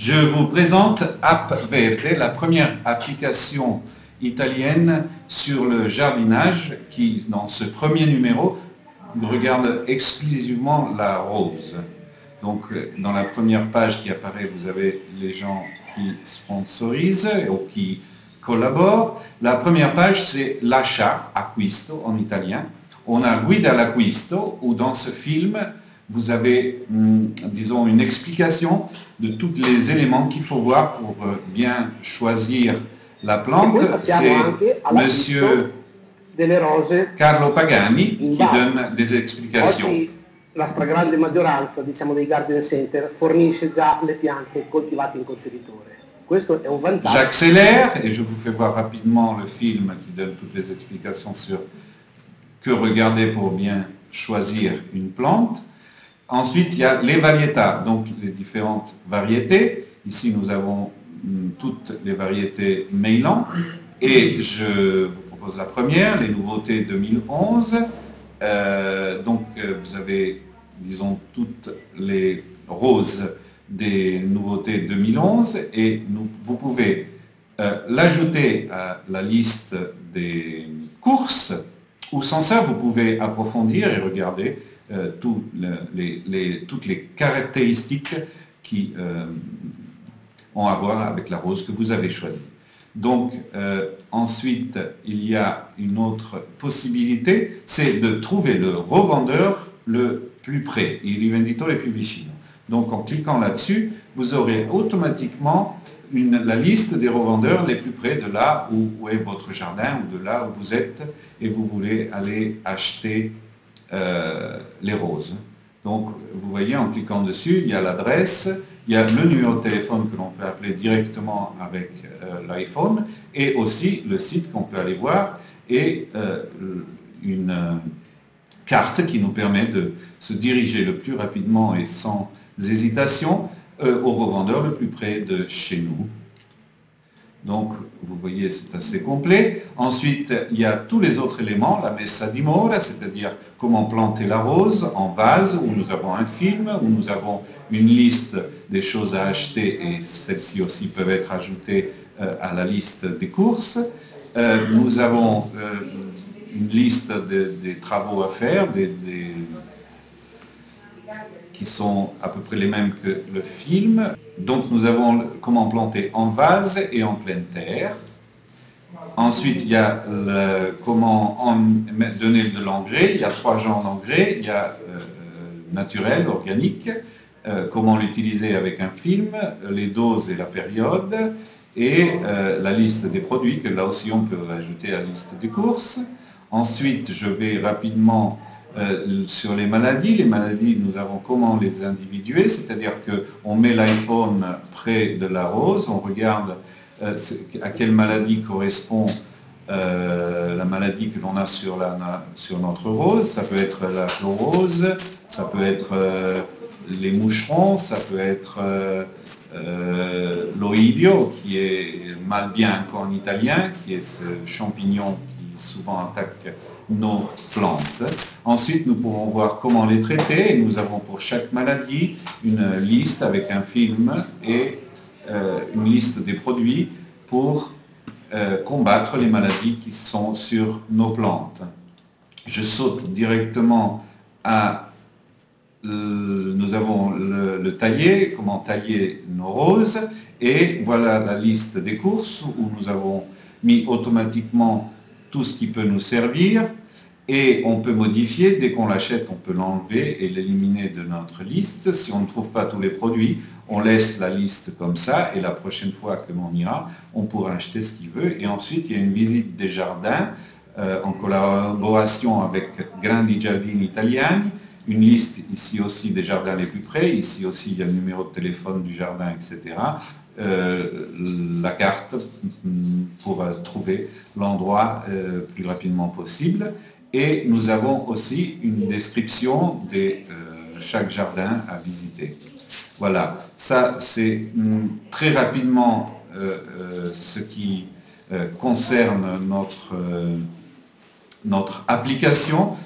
Je vous présente App Verde, la première application italienne sur le jardinage qui, dans ce premier numéro, regarde exclusivement la rose. Donc, dans la première page qui apparaît, vous avez les gens qui sponsorisent ou qui collaborent. La première page, c'est l'achat, acquisto en italien. On a Guida all'acquisto, où dans ce film, vous avez, disons, une explication de tous les éléments qu'il faut voir pour bien choisir la plante. C'est Monsieur Carlo Pagani qui donne des explications. La stragrande maggioranza, diciamo, dei garden center fornisce già le piante coltivate in contenitore. Questo è un vantaggio. J'accélère et je vous fais voir rapidement le film qui donne toutes les explications sur que regarder pour bien choisir une plante. Ensuite, il y a les variétés, donc les différentes variétés. Ici, nous avons toutes les variétés Meylan. Et je vous propose la première, les nouveautés 2011. Vous avez, disons, toutes les roses des nouveautés 2011. Et vous pouvez l'ajouter à la liste des courses. Ou sans ça, vous pouvez approfondir et regarder toutes les caractéristiques qui ont à voir avec la rose que vous avez choisie. Donc, ensuite, il y a une autre possibilité, c'est de trouver le revendeur le plus près, il rivenditore più vicino. Donc, en cliquant là-dessus, vous aurez automatiquement la liste des revendeurs les plus près de là où est votre jardin ou de là où vous êtes et vous voulez aller acheter les roses. Donc, vous voyez, en cliquant dessus, il y a l'adresse, il y a le numéro de téléphone que l'on peut appeler directement avec l'iPhone et aussi le site qu'on peut aller voir et une carte qui nous permet de se diriger le plus rapidement et sans hésitation au revendeur le plus près de chez nous. Donc, vous voyez, c'est assez complet. Ensuite, il y a tous les autres éléments, la messa dimora, c'est-à-dire comment planter la rose en vase, où nous avons un film, où nous avons une liste des choses à acheter, et celles-ci aussi peuvent être ajoutées à la liste des courses. Nous avons une liste des travaux à faire, qui sont à peu près les mêmes que le film. Donc nous avons comment planter en vase et en pleine terre. Ensuite, il y a comment donner de l'engrais. Il y a 3 genres d'engrais. Il y a naturel, organique, comment l'utiliser avec un film, les doses et la période, et la liste des produits, que là aussi on peut ajouter à la liste des courses. Ensuite, je vais rapidement sur les maladies. Les maladies, nous avons comment les individuer, c'est-à-dire qu'on met l'iPhone près de la rose, on regarde à quelle maladie correspond la maladie que l'on a sur notre rose. Ça peut être la chlorose, ça peut être les moucherons, ça peut être l'oidio, qui est malbianco en italien, qui est ce champignon qui souvent attaque nos plantes. Ensuite, nous pourrons voir comment les traiter. Nous avons pour chaque maladie une liste avec un film et une liste des produits pour combattre les maladies qui sont sur nos plantes. Je saute directement à... nous avons le tailler, comment tailler nos roses, et voilà la liste des courses où nous avons mis automatiquement tout ce qui peut nous servir. Et on peut modifier, dès qu'on l'achète, on peut l'enlever et l'éliminer de notre liste. Si on ne trouve pas tous les produits, on laisse la liste comme ça et la prochaine fois que l'on ira, on pourra acheter ce qu'il veut. Et ensuite, il y a une visite des jardins en collaboration avec Grandi Giardini Italiani, une liste ici aussi des jardins les plus près, ici aussi il y a le numéro de téléphone du jardin, etc. La carte pour trouver l'endroit plus rapidement possible. Et nous avons aussi une description de chaque jardin à visiter. Voilà, ça c'est très rapidement ce qui concerne notre application.